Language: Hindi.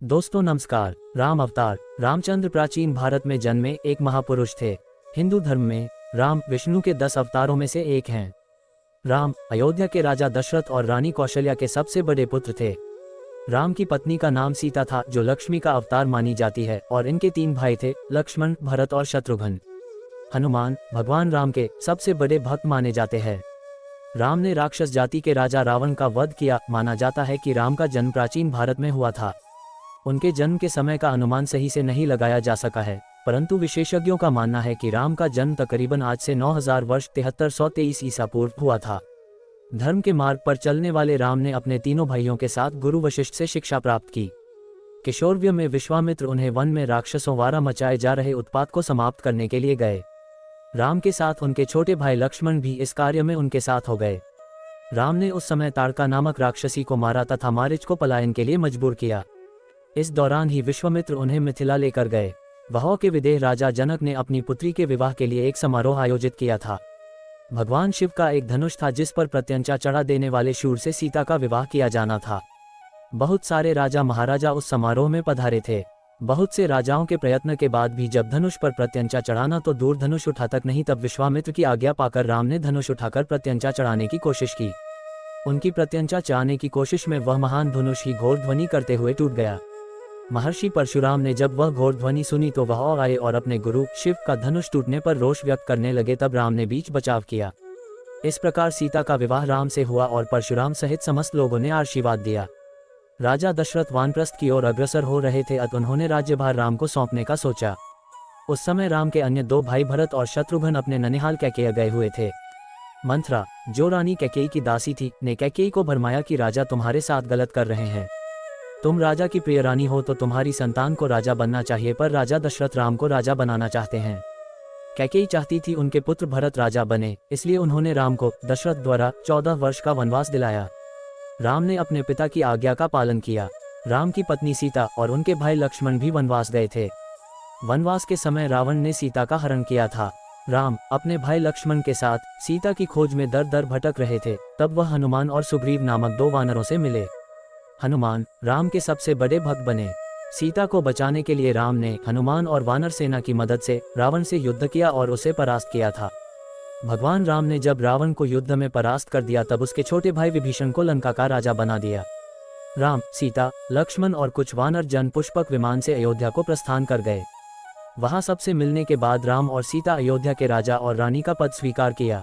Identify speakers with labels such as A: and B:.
A: दोस्तों नमस्कार। राम अवतार। रामचंद्र प्राचीन भारत में जन्मे एक महापुरुष थे। हिंदू धर्म में राम विष्णु के 10 अवतारों में से एक हैं। राम अयोध्या के राजा दशरथ और रानी कौशल्या के सबसे बड़े पुत्र थे। राम की पत्नी का नाम सीता था, जो लक्ष्मी का अवतार मानी जाती है, और इनके 3 भाई थे, लक्ष्मण, भरत और शत्रुघ्न। हनुमान भगवान राम के सबसे बड़े भक्त माने जाते हैं। राम ने राक्षस जाति के राजा रावण का वध किया। माना जाता है कि राम का जन्म प्राचीन भारत में हुआ था। उनके जन्म के समय का अनुमान सही से नहीं लगाया जा सका है, परंतु विशेषज्ञों का मानना है कि राम का जन्म तकरीबन आज से 9000 वर्ष 7323 ईसा पूर्व हुआ था। धर्म के मार्ग पर चलने वाले राम ने अपने तीनों भाइयों के साथ गुरु वशिष्ठ से शिक्षा प्राप्त की। किशोरवय में विश्वामित्र उन्हें वन में राक्षसों द्वारा मचाए जा रहे उत्पात को समाप्त करने के लिए गए। राम के साथ उनके छोटे भाई लक्ष्मण भी इस कार्य में उनके साथ हो गए। राम ने उस समय ताड़का नामक राक्षसी को मारा तथा मारीच को पलायन के लिए मजबूर किया। इस दौरान ही विश्वामित्र उन्हें मिथिला लेकर गए। वहां के विदेह राजा जनक ने अपनी पुत्री के विवाह के लिए एक समारोह आयोजित किया था। भगवान शिव का एक धनुष था, जिस पर प्रत्यंचा चढ़ा देने वाले शूर से सीता का विवाह किया जाना था। बहुत सारे राजा महाराजा उस समारोह में पधारे थे। बहुत से राजाओं के प्रयत्न के बाद भी जब धनुष पर प्रत्यंचा चढ़ाना तो दूर धनुष उठा तक नहीं, तब विश्वामित्र की आज्ञा पाकर राम ने धनुष उठाकर प्रत्यंचा चढ़ाने की कोशिश की। उनकी प्रत्यंचा चढ़ाने की कोशिश में वह महान धनुष ही घोर ध्वनि करते हुए टूट गया। महर्षि परशुराम ने जब वह घोर ध्वनि सुनी तो वह आए और अपने गुरु शिव का धनुष टूटने पर रोष व्यक्त करने लगे। तब राम ने बीच बचाव किया। इस प्रकार सीता का विवाह राम से हुआ और परशुराम सहित समस्त लोगों ने आशीर्वाद दिया। राजा दशरथ वानप्रस्थ की ओर अग्रसर हो रहे थे, अतः उन्होंने राज्यभार राम को सौंपने का सोचा। उस समय राम के अन्य 2 भाई भरत और शत्रुघ्न अपने ननिहाल कैकेयी गए हुए थे। मंथरा, जो रानी कैकेयी की दासी थी, ने कैकेयी को भरमाया कि राजा तुम्हारे साथ गलत कर रहे हैं। तुम राजा की प्रिय रानी हो तो तुम्हारी संतान को राजा बनना चाहिए, पर राजा दशरथ राम को राजा बनाना चाहते हैं। कैकेयी चाहती थी उनके पुत्र भरत राजा बने, इसलिए उन्होंने राम को दशरथ द्वारा 14 वर्ष का वनवास दिलाया। राम ने अपने पिता की आज्ञा का पालन किया। राम की पत्नी सीता और उनके भाई लक्ष्मण भी वनवास गए थे। वनवास के समय रावण ने सीता का हरण किया था। राम अपने भाई लक्ष्मण के साथ सीता की खोज में दर दर भटक रहे थे। तब वह हनुमान और सुग्रीव नामक 2 वानरों से मिले। हनुमान राम के सबसे बड़े भक्त बने। सीता को बचाने के लिए राम ने हनुमान और वानर सेना की मदद से रावण से युद्ध किया और उसे परास्त किया था। भगवान राम ने जब रावण को युद्ध में परास्त कर दिया, तब उसके छोटे भाई विभीषण को लंका का राजा बना दिया। राम, सीता, लक्ष्मण और कुछ वानर जन पुष्पक विमान से अयोध्या को प्रस्थान कर गए। वहां सबसे मिलने के बाद राम और सीता अयोध्या के राजा और रानी का पद स्वीकार किया।